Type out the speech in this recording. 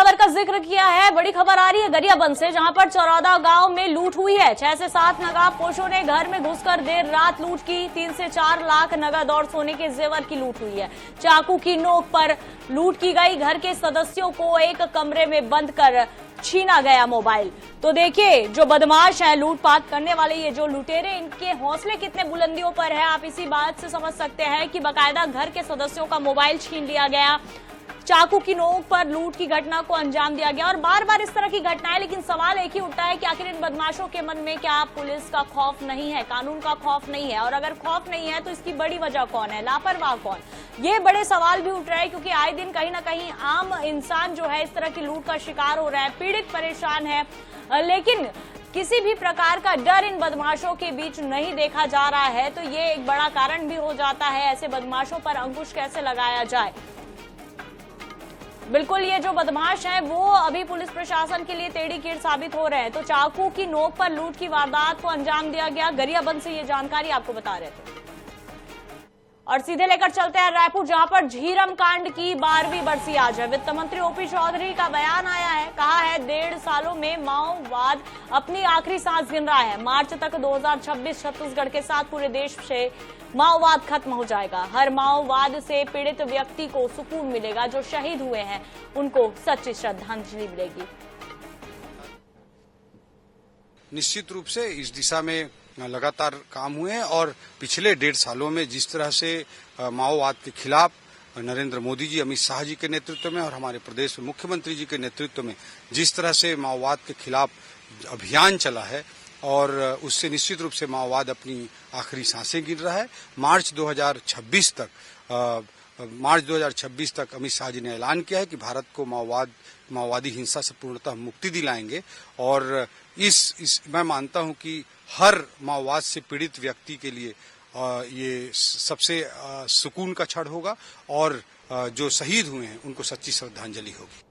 खबर का जिक्र किया है। बड़ी खबर आ रही है गरियाबंद से, जहां पर चरौदा गांव में लूट हुई है। 6 से 7 नकाबपोशों ने घर में घुसकर देर रात लूट की। 3 से 4 लाख नगद और सोने के जेवर की लूट हुई है। चाकू की नोक पर लूट की गई। घर के सदस्यों को एक कमरे में बंद कर छीना गया मोबाइल। तो देखिए, जो बदमाश हैं, लूटपाट करने वाले ये जो लुटेरे, इनके हौसले कितने बुलंदियों पर है, आप इसी बात से समझ सकते हैं कि बाकायदा घर के सदस्यों का मोबाइल छीन लिया गया, चाकू की नोक पर लूट की घटना को अंजाम दिया गया। और बार बार इस तरह की घटनाएं, लेकिन सवाल एक ही उठता है कि आखिर इन बदमाशों के मन में क्या पुलिस का खौफ नहीं है, कानून का खौफ नहीं है? और अगर खौफ नहीं है तो इसकी बड़ी वजह कौन है, लापरवाह कौन? ये बड़े सवाल भी उठ रहे हैं, क्योंकि आए दिन कहीं ना कहीं आम इंसान जो है इस तरह की लूट का शिकार हो रहा है, पीड़ित परेशान है, लेकिन किसी भी प्रकार का डर इन बदमाशों के बीच नहीं देखा जा रहा है। तो ये एक बड़ा कारण भी हो जाता है, ऐसे बदमाशों पर अंकुश कैसे लगाया जाए। बिल्कुल, ये जो बदमाश हैं वो अभी पुलिस प्रशासन के लिए टेढ़ी कीड़ साबित हो रहे हैं। तो चाकू की नोक पर लूट की वारदात को अंजाम दिया गया। गरियाबंद से ये जानकारी आपको बता रहे थे। और सीधे लेकर चलते हैं रायपुर, जहां पर झीरम कांड की 12वीं बरसी आज है। वित्त मंत्री ओपी चौधरी का बयान आया है। कहा है 1.5 सालों में माओवाद अपनी आखिरी सांस गिन रहा है। मार्च तक 2026 छत्तीसगढ़ के साथ पूरे देश से माओवाद खत्म हो जाएगा। हर माओवाद से पीड़ित व्यक्ति को सुकून मिलेगा। जो शहीद हुए हैं उनको सच्ची श्रद्धांजलि मिलेगी। निश्चित रूप से इस दिशा में लगातार काम हुए हैं और पिछले 1.5 सालों में जिस तरह से माओवाद के खिलाफ नरेंद्र मोदी जी, अमित शाह जी के नेतृत्व में और हमारे प्रदेश में मुख्यमंत्री जी के नेतृत्व में जिस तरह से माओवाद के खिलाफ अभियान चला है, और उससे निश्चित रूप से माओवाद अपनी आखिरी सांसें गिन रहा है। मार्च 2026 तक अमित शाह जी ने ऐलान किया है कि भारत को माओवादी हिंसा से पूर्णतः मुक्ति दिलाएंगे। और मैं मानता हूं कि हर माओवाद से पीड़ित व्यक्ति के लिए ये सबसे सुकून का क्षण होगा, और जो शहीद हुए हैं उनको सच्ची श्रद्धांजलि होगी।